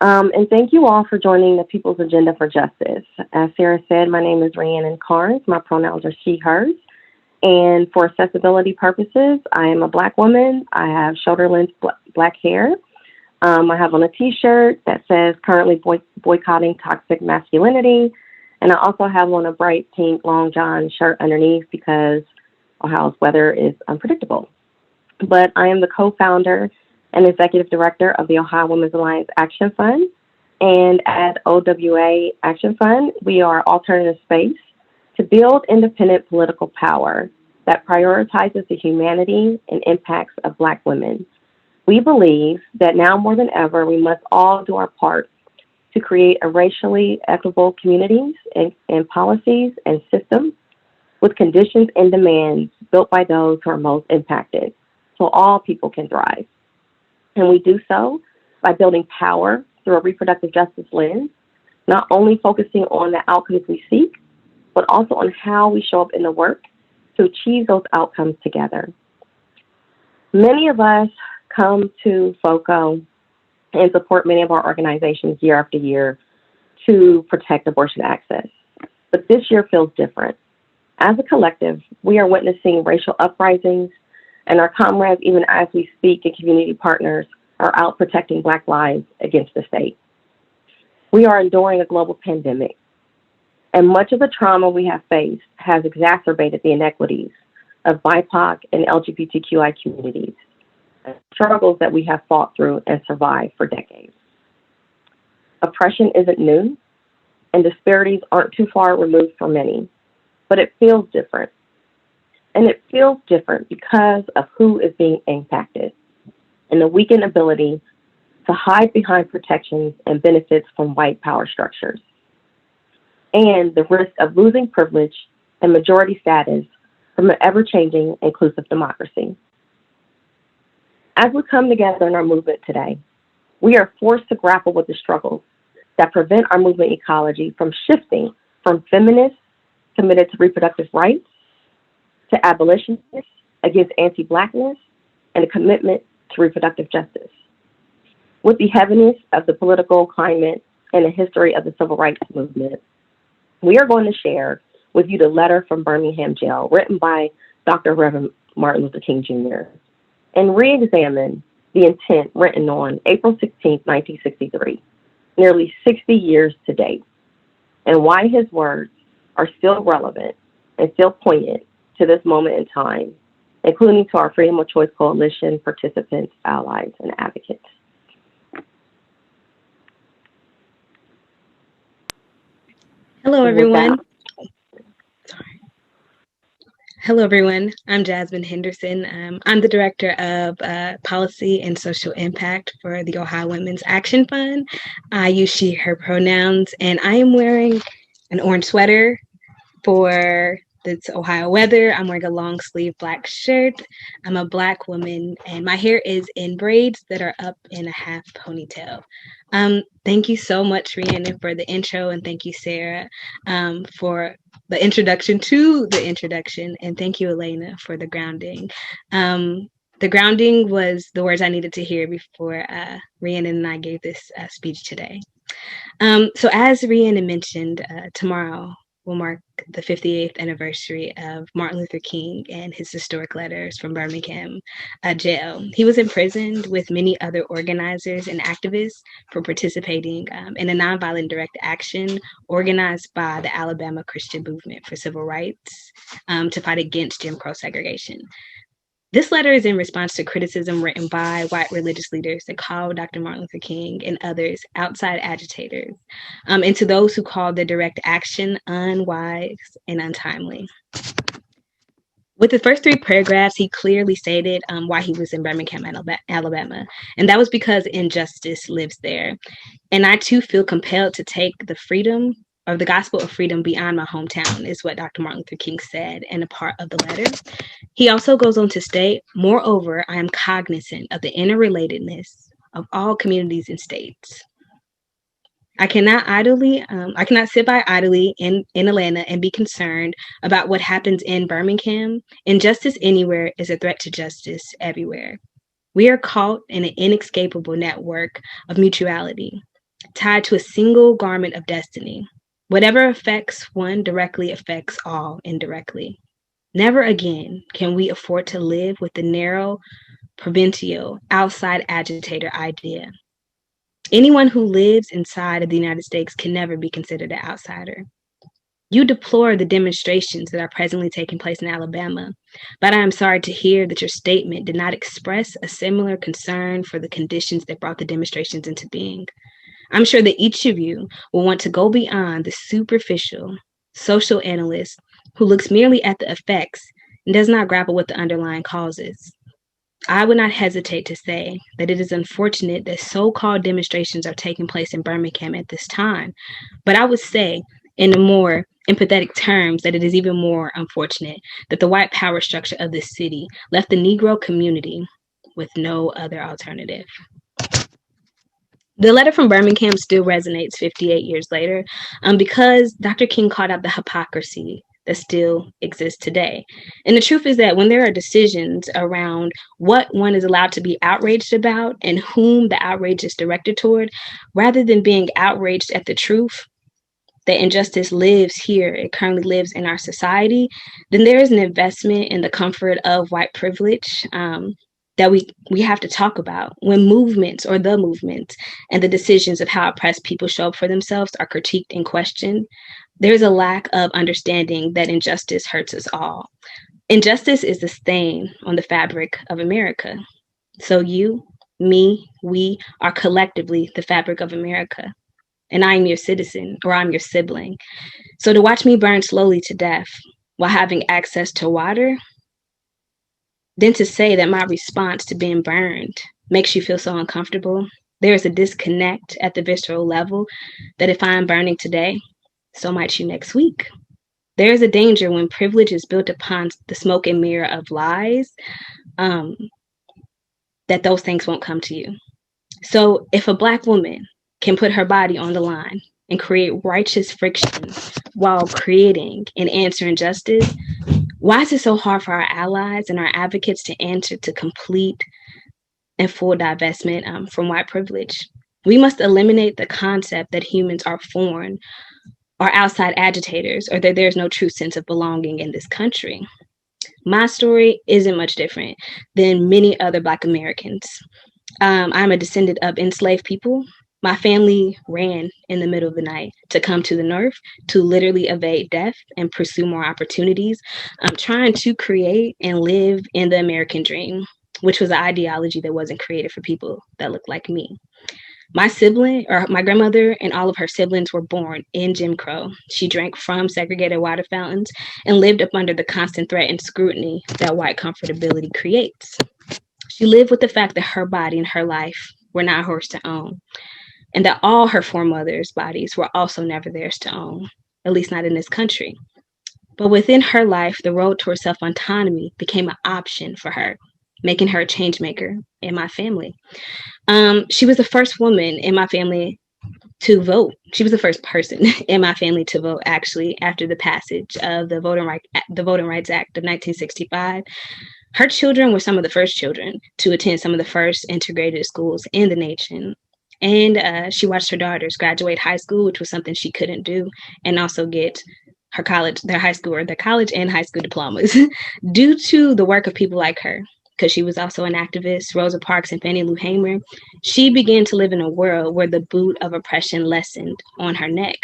And thank you all for joining the People's Agenda for Justice. As Sarah said, my name is Rhiannon Carnes. My pronouns are she, hers. And for accessibility purposes, I am a Black woman. I have shoulder-length black hair. I have on a T-shirt that says currently boycotting toxic masculinity. And I also have on a bright pink long john shirt underneath because Ohio's weather is unpredictable. But I am the co-founder and executive director of the Ohio Women's Alliance Action Fund. And at OWA Action Fund, we are alternative space to build independent political power that prioritizes the humanity and impacts of Black women. We believe that now more than ever, we must all do our part to create a racially equitable communities and policies and systems with conditions and demands built by those who are most impacted so all people can thrive. And we do so by building power through a reproductive justice lens, not only focusing on the outcomes we seek, but also on how we show up in the work to achieve those outcomes together. Many of us come to FOCO and support many of our organizations year after year to protect abortion access. But this year feels different. As a collective, we are witnessing racial uprisings, and our comrades, even as we speak, and community partners are out protecting Black lives against the state. We are enduring a global pandemic, and much of the trauma we have faced has exacerbated the inequities of BIPOC and LGBTQI communities, struggles that we have fought through and survived for decades. Oppression isn't new, and disparities aren't too far removed for many, but it feels different. And it feels different because of who is being impacted and the weakened ability to hide behind protections and benefits from white power structures, and the risk of losing privilege and majority status from an ever-changing inclusive democracy. As we come together in our movement today, we are forced to grapple with the struggles that prevent our movement ecology from shifting from feminists committed to reproductive rights to abolitionists against anti-Blackness and a commitment to reproductive justice. With the heaviness of the political climate and the history of the civil rights movement, we are going to share with you the letter from Birmingham jail written by Dr. Reverend Martin Luther King Jr. and re-examine the intent written on April 16, 1963, nearly 60 years to date, and why his words are still relevant and still poignant to this moment in time, including to our Freedom of Choice Coalition participants, allies, and advocates. Hello, everyone. Hello, everyone. I'm Jasmine Henderson. I'm the Director of Policy and Social Impact for the Ohio Women's Action Fund. I use she, her pronouns, and I am wearing an orange sweater for it's Ohio weather. I'm wearing a long sleeve black shirt. I'm a Black woman, and my hair is in braids that are up in a half ponytail. Thank you so much, Rhiannon, for the intro, and thank you, Sarah, for the introduction to the introduction, and thank you, Elena, for the grounding. The grounding was the words I needed to hear before Rhiannon and I gave this speech today. So as Rhiannon mentioned, tomorrow will mark the 58th anniversary of Martin Luther King and his historic letters from Birmingham jail. He was imprisoned with many other organizers and activists for participating in a nonviolent direct action organized by the Alabama Christian Movement for Civil Rights to fight against Jim Crow segregation. This letter is in response to criticism written by white religious leaders that call Dr. Martin Luther King and others outside agitators, and to those who call the direct action unwise and untimely. With the first three paragraphs, he clearly stated why he was in Birmingham, Alabama, and that was because injustice lives there. And I too feel compelled to take the freedom or the gospel of freedom beyond my hometown, is what Dr. Martin Luther King said in a part of the letter. He also goes on to state, moreover, I am cognizant of the interrelatedness of all communities and states. I cannot sit by idly in Atlanta and be concerned about what happens in Birmingham. Injustice anywhere is a threat to justice everywhere. We are caught in an inescapable network of mutuality. tied to a single garment of destiny. Whatever affects one directly affects all indirectly. Never again can we afford to live with the narrow, provincial, outside agitator idea. Anyone who lives inside of the United States can never be considered an outsider. You deplore the demonstrations that are presently taking place in Alabama, but I am sorry to hear that your statement did not express a similar concern for the conditions that brought the demonstrations into being. I'm sure that each of you will want to go beyond the superficial social analyst who looks merely at the effects and does not grapple with the underlying causes. I would not hesitate to say that it is unfortunate that so-called demonstrations are taking place in Birmingham at this time, but I would say in a more empathetic terms that it is even more unfortunate that the white power structure of this city left the Negro community with no other alternative. The letter from Birmingham still resonates 58 years later because Dr. King called out the hypocrisy that still exists today. And the truth is that when there are decisions around what one is allowed to be outraged about and whom the outrage is directed toward, rather than being outraged at the truth that injustice lives here, it currently lives in our society, then there is an investment in the comfort of white privilege that we have to talk about when movements or the movements and the decisions of how oppressed people show up for themselves are critiqued and questioned. There's a lack of understanding that injustice hurts us all. Injustice is the stain on the fabric of America. So you, me, we are collectively the fabric of America. And I'm your citizen or I'm your sibling. So to watch me burn slowly to death while having access to water, then to say that my response to being burned makes you feel so uncomfortable, there is a disconnect at the visceral level that if I'm burning today, so might you next week. There is a danger when privilege is built upon the smoke and mirror of lies, that those things won't come to you. So if a Black woman can put her body on the line and create righteous friction while creating and answering justice, why is it so hard for our allies and our advocates to answer to complete and full divestment from white privilege? We must eliminate the concept that humans are foreign or outside agitators or that there's no true sense of belonging in this country. My story isn't much different than many other Black Americans. I'm a descendant of enslaved people. My family ran in the middle of the night to come to the North to literally evade death and pursue more opportunities. I'm trying to create and live in the American dream, which was an ideology that wasn't created for people that look like me. My sibling, or my grandmother and all of her siblings were born in Jim Crow. She drank from segregated water fountains and lived up under the constant threat and scrutiny that white comfortability creates. She lived with the fact that her body and her life were not hers to own, and that all her foremothers' bodies were also never theirs to own, at least not in this country. But within her life, the road towards self-autonomy became an option for her, making her a change maker in my family. She was the first woman in my family to vote. She was the first person in my family to vote, actually, after the passage of the Voting Rights Act of 1965. Her children were some of the first children to attend some of the first integrated schools in the nation. And she watched her daughters graduate high school, which was something she couldn't do, and also get their college and high school diplomas due to the work of people like her. Because she was also an activist, Rosa Parks and Fannie Lou Hamer, she began to live in a world where the boot of oppression lessened on her neck.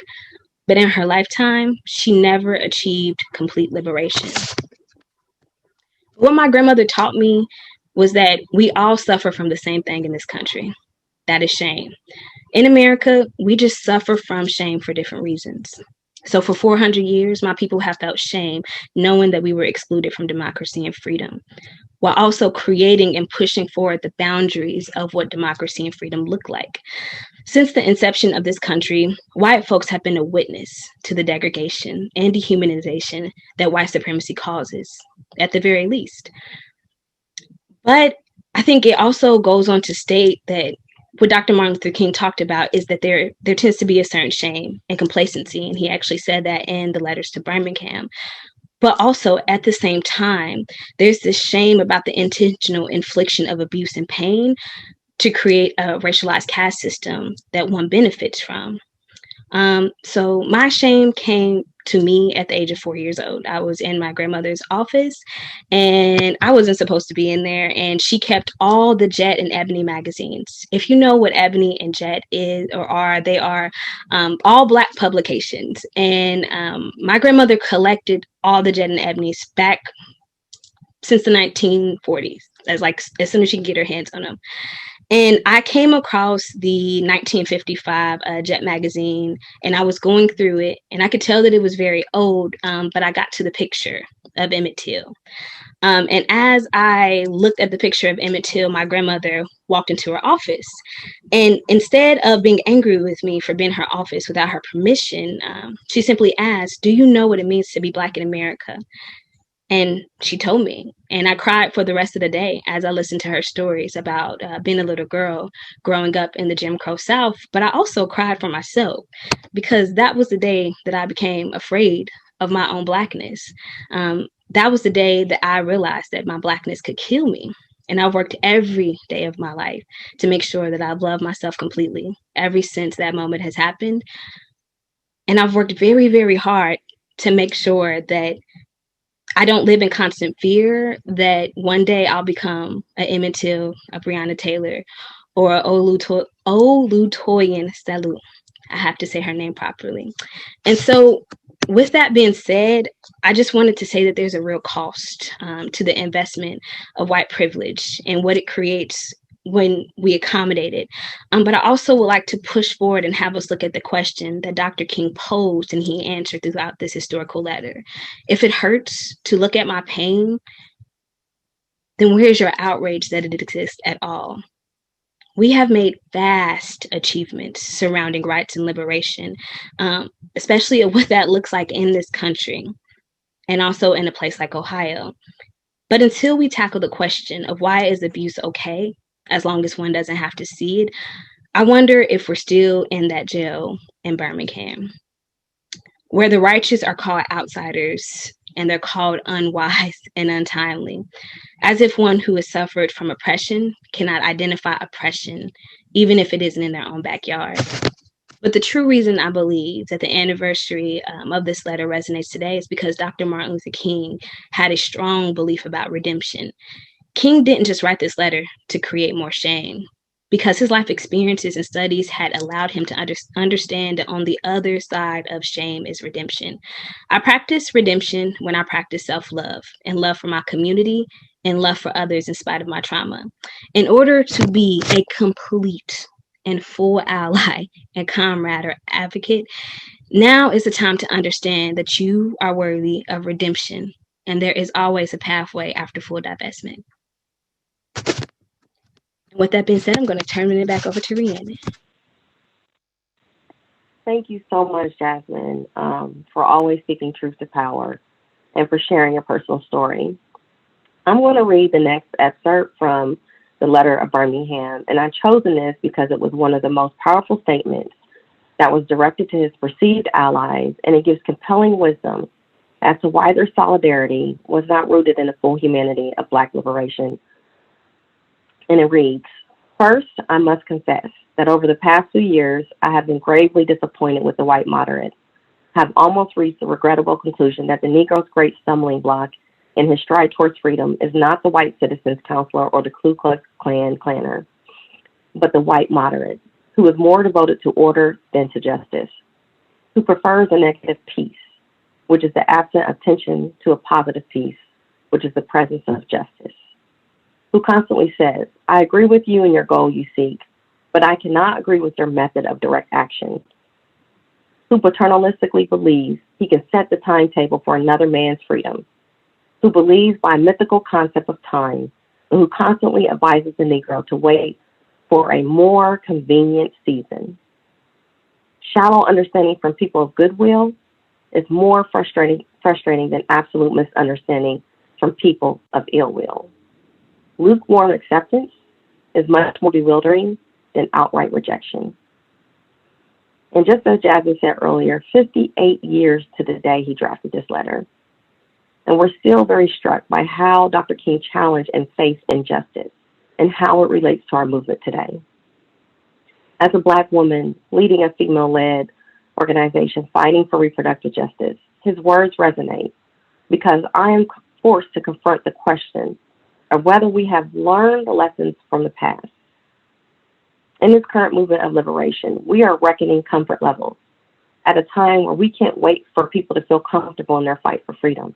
But in her lifetime, she never achieved complete liberation. What my grandmother taught me was that we all suffer from the same thing in this country. That is shame. In America, we just suffer from shame for different reasons. So for 400 years, my people have felt shame knowing that we were excluded from democracy and freedom, while also creating and pushing forward the boundaries of what democracy and freedom look like. Since the inception of this country, white folks have been a witness to the degradation and dehumanization that white supremacy causes, at the very least. But I think it also goes on to state that what Dr. Martin Luther King talked about is that there tends to be a certain shame and complacency, and he actually said that in the letters to Birmingham. But also at the same time, there's this shame about the intentional infliction of abuse and pain to create a racialized caste system that one benefits from. So my shame came to me at the age of 4 years old. I was in my grandmother's office and I wasn't supposed to be in there. And she kept all the Jet and Ebony magazines. If you know what Ebony and Jet is or are, they are all Black publications. And my grandmother collected all the Jet and Ebony's back since the 1940s, as soon as she could get her hands on them. And I came across the 1955 Jet magazine, and I was going through it, and I could tell that it was very old, but I got to the picture of Emmett Till. And as I looked at the picture of Emmett Till, my grandmother walked into her office. And instead of being angry with me for being in her office without her permission, she simply asked, "Do you know what it means to be Black in America?" And she told me, and I cried for the rest of the day as I listened to her stories about being a little girl growing up in the Jim Crow South. But I also cried for myself because that was the day that I became afraid of my own Blackness. That was the day that I realized that my Blackness could kill me. And I worked every day of my life to make sure that I've loved myself completely ever since that moment has happened. And I've worked very, very hard to make sure that I don't live in constant fear that one day I'll become an Emmett Till, a Breonna Taylor, or Olutoyin Selu. I have to say her name properly. And so with that being said, I just wanted to say that there's a real cost to the investment of white privilege and what it creates when we accommodate it. But I also would like to push forward and have us look at the question that Dr. King posed and he answered throughout this historical letter. If it hurts to look at my pain, then where's your outrage that it exists at all? We have made vast achievements surrounding rights and liberation, especially what that looks like in this country and also in a place like Ohio. But until we tackle the question of why is abuse okay, as long as one doesn't have to see it, I wonder if we're still in that jail in Birmingham, where the righteous are called outsiders and they're called unwise and untimely, as if one who has suffered from oppression cannot identify oppression, even if it isn't in their own backyard. But the true reason I believe that the anniversary of this letter resonates today is because Dr. Martin Luther King had a strong belief about redemption. King didn't just write this letter to create more shame, because his life experiences and studies had allowed him to understand that on the other side of shame is redemption. I practice redemption when I practice self-love and love for my community and love for others in spite of my trauma. In order to be a complete and full ally and comrade or advocate, now is the time to understand that you are worthy of redemption, and there is always a pathway after full divestment. With that being said, I'm going to turn it back over to Rhiannon. Thank you so much, Jasmine, for always speaking truth to power and for sharing your personal story. I'm going to read the next excerpt from the letter of Birmingham, and I've chosen this because it was one of the most powerful statements that was directed to his perceived allies, and it gives compelling wisdom as to why their solidarity was not rooted in the full humanity of Black liberation. And it reads, "First, I must confess that over the past 2 years, I have been gravely disappointed with the white moderate. I have almost reached the regrettable conclusion that the Negro's great stumbling block in his stride towards freedom is not the white citizens counselor or the Ku Klux Klan clanner, but the white moderate, who is more devoted to order than to justice, who prefers a negative peace, which is the absent attention to a positive peace, which is the presence of justice, who constantly says, I agree with you in your goal you seek, but I cannot agree with your method of direct action, who paternalistically believes he can set the timetable for another man's freedom, who believes by mythical concept of time, and who constantly advises the Negro to wait for a more convenient season. Shallow understanding from people of goodwill is more frustrating than absolute misunderstanding from people of ill will. Lukewarm acceptance is much more bewildering than outright rejection." And just as Jasmine said earlier, 58 years to the day he drafted this letter. And we're still very struck by how Dr. King challenged and faced injustice. and how it relates to our movement today. As a Black woman leading a female-led organization fighting for reproductive justice, his words resonate because I am forced to confront the question of whether we have learned the lessons from the past. In this current movement of liberation, we are reckoning comfort levels at a time where we can't wait for people to feel comfortable in their fight for freedom.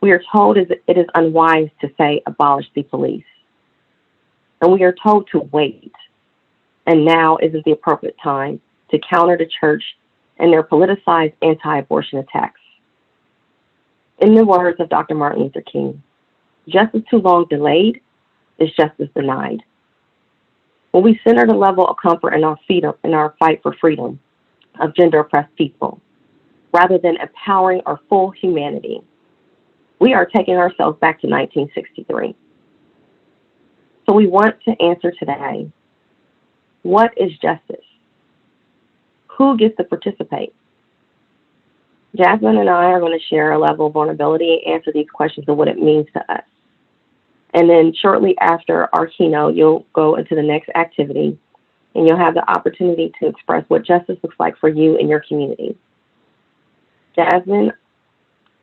We are told it is unwise to say abolish the police. And we are told to wait. And now isn't the appropriate time to counter the church and their politicized anti-abortion attacks. In the words of Dr. Martin Luther King, justice too long delayed is justice denied. When we center the level of comfort in our fight for freedom of gender-oppressed people, rather than empowering our full humanity, we are taking ourselves back to 1963. So we want to answer today, what is justice? Who gets to participate? Jasmine and I are going to share a level of vulnerability and answer these questions of what it means to us. And then shortly after our keynote, you'll go into the next activity and you'll have the opportunity to express what justice looks like for you and your community. Jasmine,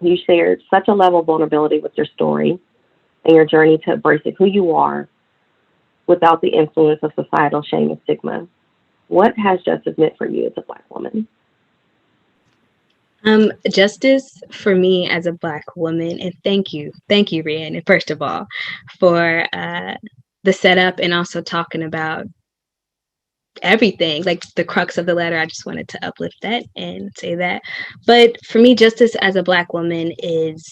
you shared such a level of vulnerability with your story and your journey to embracing who you are without the influence of societal shame and stigma. What has justice meant for you as a Black woman? Justice for me as a Black woman, and thank you, Rhiannon, first of all, for the setup and also talking about everything, like the crux of the letter. I just wanted to uplift that and say that. But for me, justice as a Black woman is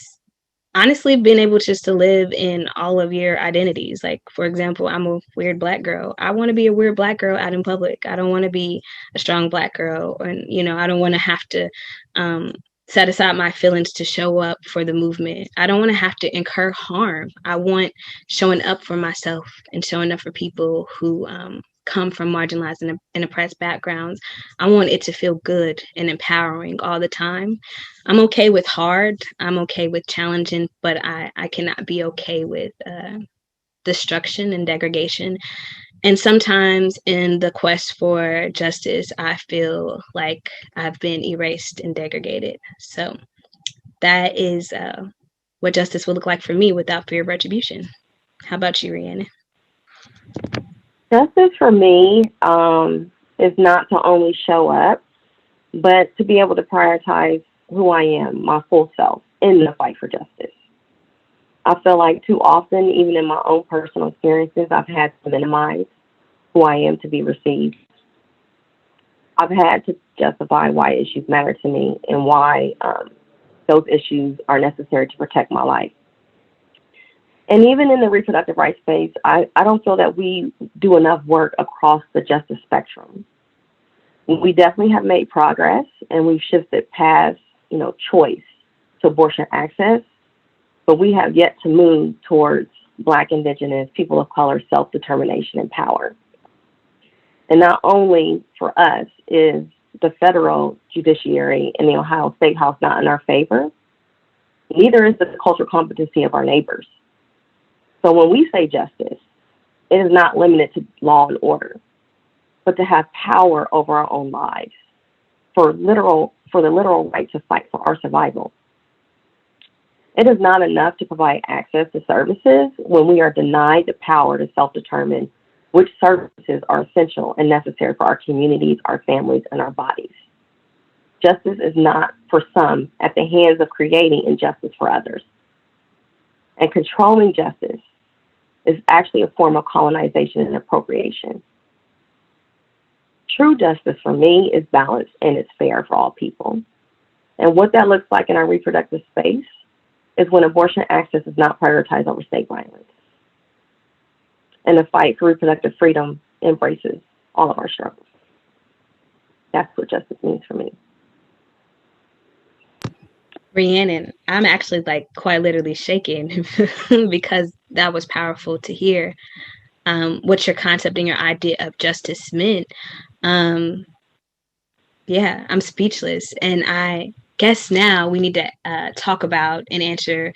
honestly being able just to live in all of your identities. Like, for example, I'm a weird Black girl. I want to be a weird Black girl out in public. I don't want to be a strong Black girl. And, I don't want to have to set aside my feelings to show up for the movement. I don't want to have to incur harm. I want showing up for myself and showing up for people who come from marginalized and oppressed backgrounds. I want it to feel good and empowering all the time. I'm okay with hard. I'm okay with challenging, but I cannot be okay with destruction and degradation. And sometimes in the quest for justice, I feel like I've been erased and degraded. So that is what justice will look like for me without fear of retribution. How about you, Rhiannon? Justice for me is not to only show up, but to be able to prioritize who I am, my full self, in the fight for justice. I feel like too often, even in my own personal experiences, I've had to minimize who I am to be received. I've had to justify why issues matter to me and why those issues are necessary to protect my life. And even in the reproductive rights space, I don't feel that we do enough work across the justice spectrum. We definitely have made progress, and we've shifted past, choice to abortion access, but we have yet to move towards Black, Indigenous, people of color self-determination and power. And not only for us is the federal judiciary and the Ohio State House not in our favor, neither is the cultural competency of our neighbors. So when we say justice, it is not limited to law and order, but to have power over our own lives for the literal right to fight for our survival. It is not enough to provide access to services when we are denied the power to self-determine which services are essential and necessary for our communities, our families, and our bodies. Justice is not, for some, at the hands of creating injustice for others. And controlling justice is actually a form of colonization and appropriation. True justice for me is balanced and it's fair for all people. And what that looks like in our reproductive space is when abortion access is not prioritized over state violence. And the fight for reproductive freedom embraces all of our struggles. That's what justice means for me. Rhiannon, I'm actually quite literally shaking because that was powerful to hear what your concept and your idea of justice meant. Yeah, I'm speechless. And I guess now we need to talk about and answer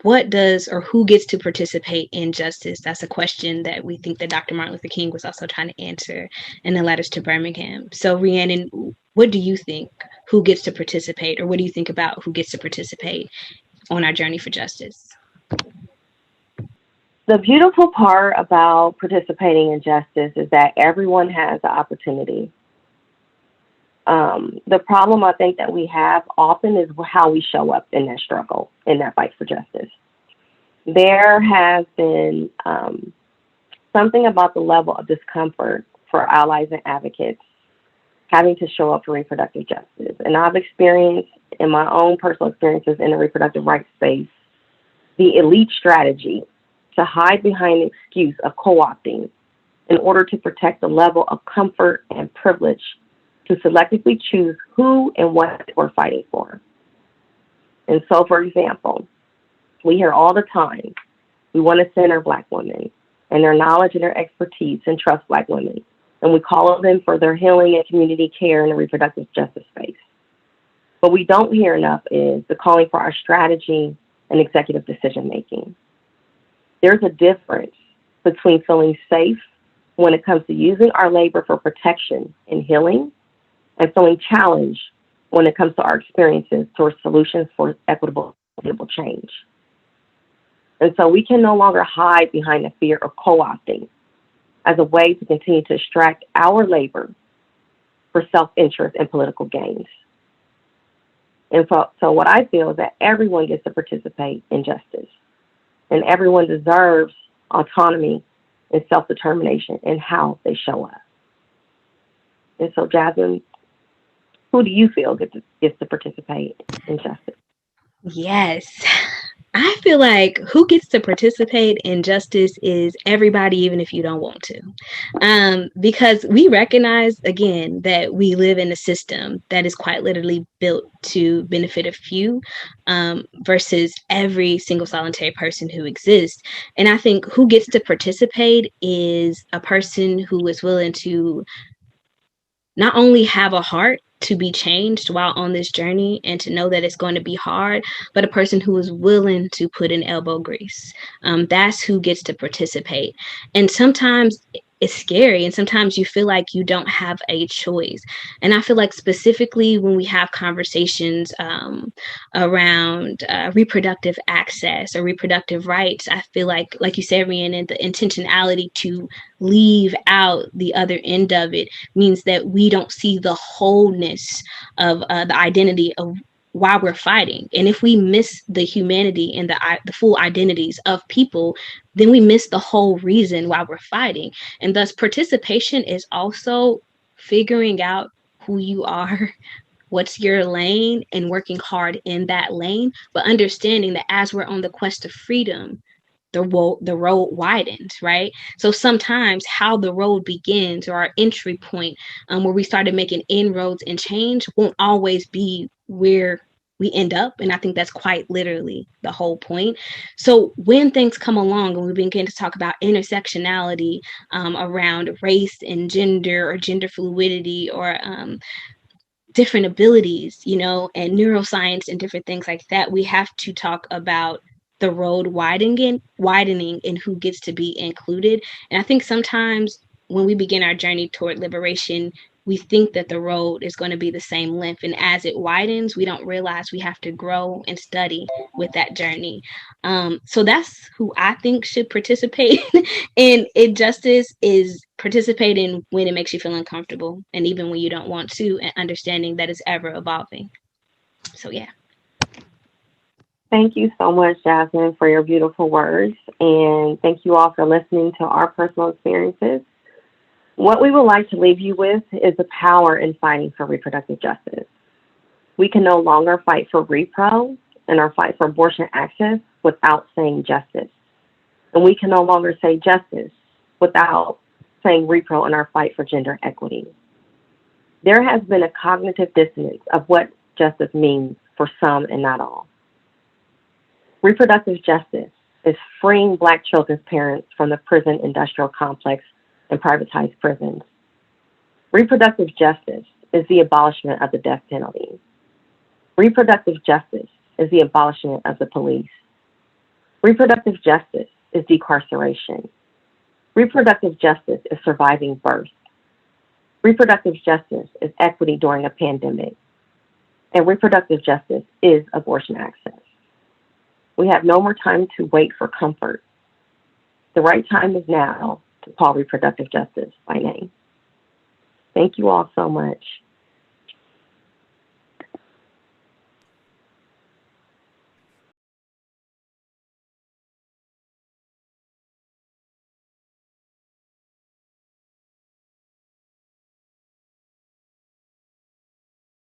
what does or who gets to participate in justice? That's a question that we think that Dr. Martin Luther King was also trying to answer in the letters to Birmingham. So, Rhiannon, what do you think? Who gets to participate, or what do you think about who gets to participate on our journey for justice? The beautiful part about participating in justice is that everyone has the opportunity. The problem I think that we have often is how we show up in that struggle, in that fight for justice. There has been something about the level of discomfort for allies and advocates having to show up for reproductive justice. And I've experienced in my own personal experiences in the reproductive rights space, the elite strategy to hide behind the excuse of co-opting in order to protect the level of comfort and privilege to selectively choose who and what we're fighting for. And so, for example, we hear all the time, we want to center Black women and their knowledge and their expertise and trust Black women. And we call on them for their healing and community care in the reproductive justice space. What we don't hear enough is the calling for our strategy and executive decision making. There's a difference between feeling safe when it comes to using our labor for protection and healing, and feeling challenged when it comes to our experiences towards solutions for equitable change. And so we can no longer hide behind the fear of co-opting as a way to continue to extract our labor for self-interest and political gains. And so what I feel is that everyone gets to participate in justice, and everyone deserves autonomy and self-determination in how they show up. And so, Jasmine, who do you feel gets to participate in justice? Yes. I feel like who gets to participate in justice is everybody, even if you don't want to. Because we recognize, again, that we live in a system that is quite literally built to benefit a few versus every single solitary person who exists. And I think who gets to participate is a person who is willing to not only have a heart to be changed while on this journey and to know that it's going to be hard, but a person who is willing to put in elbow grease. That's who gets to participate. And sometimes it's scary, and sometimes you feel like you don't have a choice. And I feel like specifically when we have conversations around reproductive access or reproductive rights, I feel like you said, Rhiannon, the intentionality to leave out the other end of it means that we don't see the wholeness of the identity of why we're fighting. And if we miss the humanity and the full identities of people, then we miss the whole reason why we're fighting. And thus participation is also figuring out who you are, what's your lane, and working hard in that lane, but understanding that as we're on the quest of freedom, the road widens, right? So sometimes how the road begins, or our entry point where we started making inroads and change, won't always be where we end up. And I think that's quite literally the whole point. So when things come along and we begin to talk about intersectionality around race and gender or gender fluidity or different abilities, and neuroscience and different things like that, we have to talk about the road widening and who gets to be included. And I think sometimes when we begin our journey toward liberation, we think that the road is going to be the same length. And as it widens, we don't realize we have to grow and study with that journey. So that's who I think should participate in justice, is participating when it makes you feel uncomfortable, and even when you don't want to, and understanding that it's ever evolving. So, yeah. Thank you so much, Jasmine, for your beautiful words. And thank you all for listening to our personal experiences. What we would like to leave you with is the power in fighting for reproductive justice. We can no longer fight for repro and our fight for abortion access without saying justice. And we can no longer say justice without saying repro in our fight for gender equity. There has been a cognitive dissonance of what justice means for some and not all. Reproductive justice is freeing Black children's parents from the prison industrial complex and privatized prisons. Reproductive justice is the abolishment of the death penalty. Reproductive justice is the abolishment of the police. Reproductive justice is decarceration. Reproductive justice is surviving birth. Reproductive justice is equity during a pandemic. And reproductive justice is abortion access. We have no more time to wait for comfort. The right time is now to call reproductive justice by name. Thank you all so much.